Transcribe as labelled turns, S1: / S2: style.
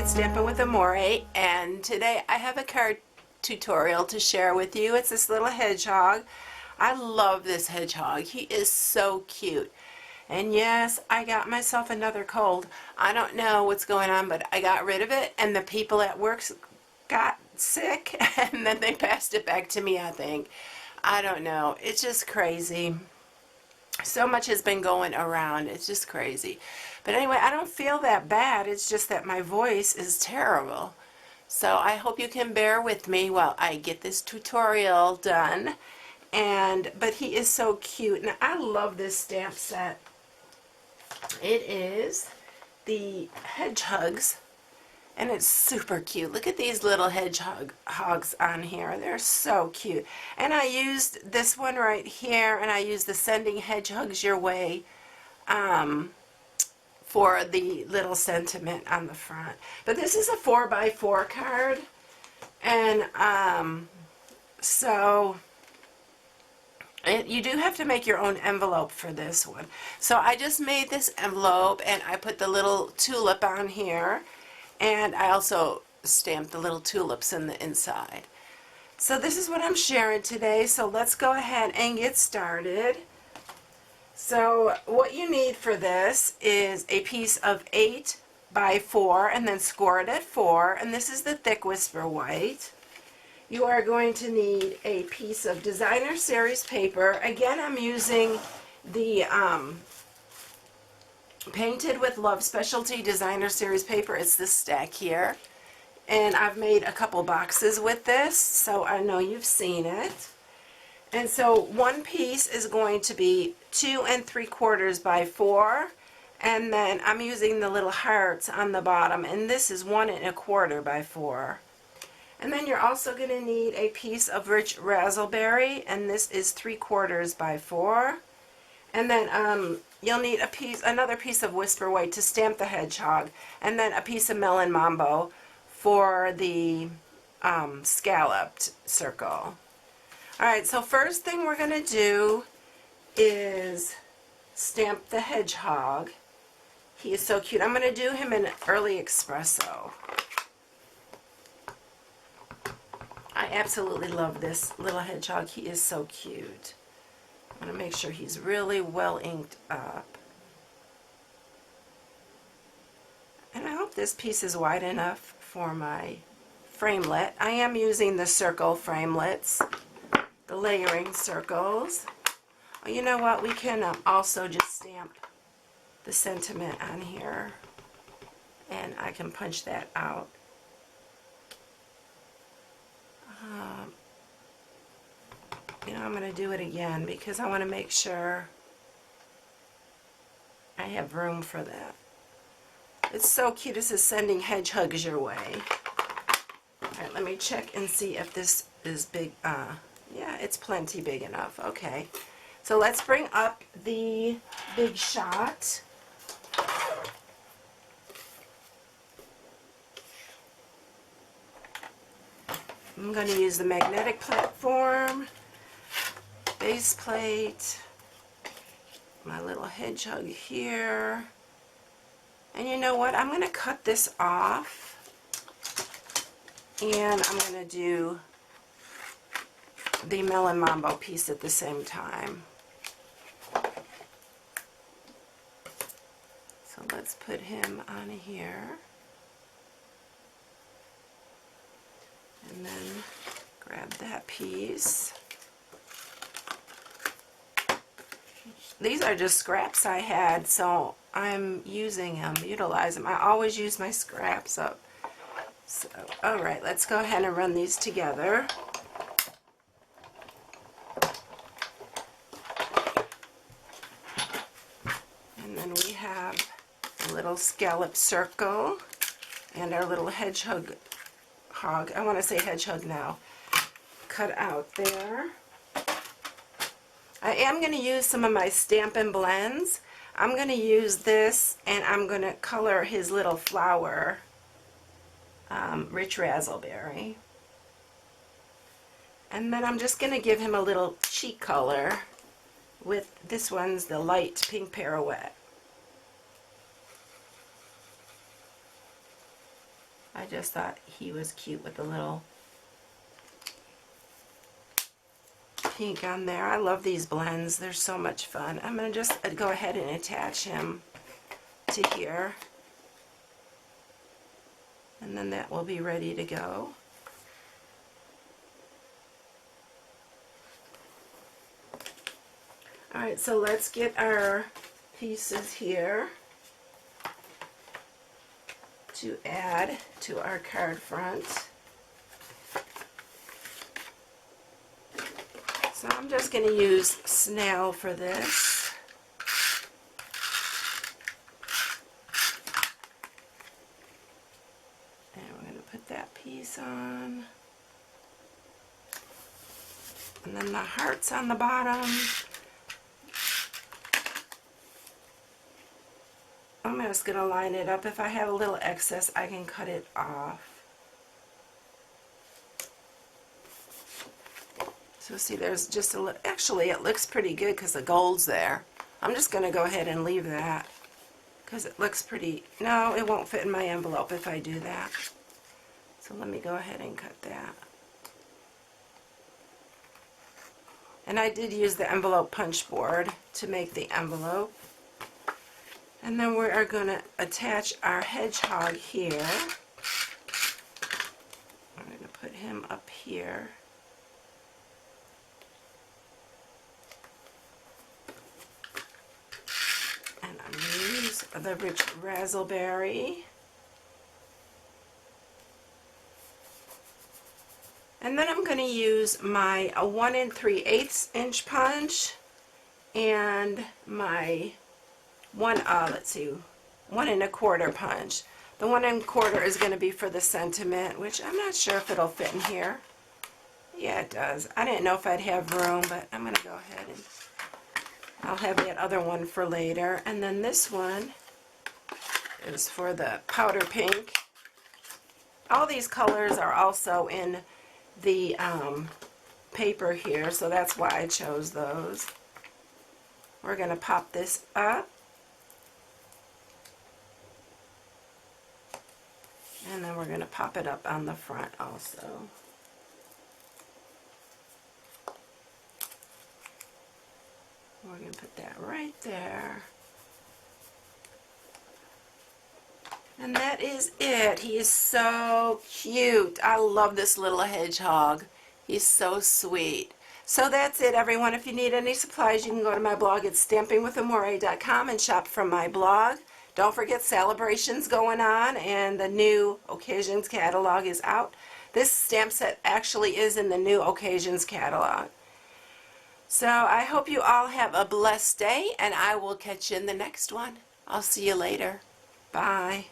S1: it's Stampin' with Amore, and today I have a card tutorial to share with you. It's this little hedgehog. I love this hedgehog. He is so cute. And yes, I got myself another cold. I don't know what's going on, but I got rid of it, and the people at work got sick, and then they passed it back to me, I think. I don't know. It's just crazy. So much has been going around. It's just crazy. But anyway, I don't feel that bad. It's just that my voice is terrible. So I hope you can bear with me while I get this tutorial done. But he is so cute. And I love this stamp set. It is the HedgeHugs. And it's super cute. Look at these little hedgehogs on here. They're so cute. And I used this one right here, and I used the Sending Hedgehugs Your Way for the little sentiment on the front. But this is a 4x4 card. And you do have to make your own envelope for this one. So I just made this envelope, and I put the little tulip on here. And I also stamped the little tulips in the inside. So this is what I'm sharing today. So let's go ahead and get started. So what you need for this is a piece of 8x4 and then score it at 4. And this is the thick Whisper White. You are going to need a piece of Designer Series paper. Again, I'm using the Painted with Love Specialty Designer Series paper. It's this stack here. And I've made a couple boxes with this, so I know you've seen it. And so one piece is going to be 2 3/4 by 4. And then I'm using the little hearts on the bottom, and this is 1 1/4 by 4. And then you're also going to need a piece of rich raspberry, and this is 3/4 by 4. And then you'll need another piece of Whisper White to stamp the hedgehog, and then a piece of Melon Mambo for the scalloped circle. Alright, so first thing we're going to do is stamp the hedgehog. He is so cute. I'm going to do him in early espresso. I absolutely love this little hedgehog. He is so cute. I'm going to make sure he's really well inked up. And I hope this piece is wide enough for my framelit. I am using the circle framelits, the layering circles. Oh, you know what? We can also just stamp the sentiment on here, and I can punch that out. You know, I'm going to do it again because I want to make sure I have room for that. It's so cute. This is Sending Hedgehugs Your Way. Alright, let me check and see if this is big. Yeah, it's plenty big enough. Okay. So let's bring up the Big Shot. I'm going to use the magnetic platform, base plate, my little hedgehog here, and you know what, I'm going to cut this off, and I'm going to do the Melon Mambo piece at the same time. So let's put him on here, and then grab that piece. These are just scraps I had, so I'm using them, utilize them. I always use my scraps up. So, alright, let's go ahead and run these together. And then we have a little scallop circle and our little hedgehog. I want to say hedgehog now. Cut out there. I am going to use some of my Stampin' Blends. I'm going to use this, and I'm going to color his little flower, rich raspberry. And then I'm just going to give him a little cheek color with this one's the light pink pirouette. I just thought he was cute with the little pink on there. I love these blends. They're so much fun. I'm going to just go ahead and attach him to here. And then that will be ready to go. Alright, so let's get our pieces here to add to our card front. So I'm just going to use snail for this. And we're going to put that piece on. And then the hearts on the bottom. I'm just going to line it up. If I have a little excess, I can cut it off. So see, there's just a little, actually it looks pretty good because the gold's there. I'm just going to go ahead and leave that because it looks pretty, no, it won't fit in my envelope if I do that. So let me go ahead and cut that. And I did use the envelope punch board to make the envelope. And then we are going to attach our hedgehog here. I'm going to put him up here. And I'm going to use the rich raspberry. And then I'm going to use my 1 3/8 inch punch and my 1 1¼ punch. The 1 1/4 is going to be for the sentiment, which I'm not sure if it'll fit in here. Yeah, it does. I didn't know if I'd have room, but I'm going to go ahead and I'll have that other one for later. And then this one is for the powder pink. All these colors are also in the paper here, so that's why I chose those. We're going to pop this up. And then we're going to pop it up on the front also. We're going to put that right there. And that is it. He is so cute. I love this little hedgehog. He's so sweet. So that's it, everyone. If you need any supplies, you can go to my blog at stampingwithamore.com and shop from my blog. Don't forget, celebrations going on, and the new Occasions catalog is out. This stamp set actually is in the new Occasions catalog. So I hope you all have a blessed day, and I will catch you in the next one. I'll see you later. Bye.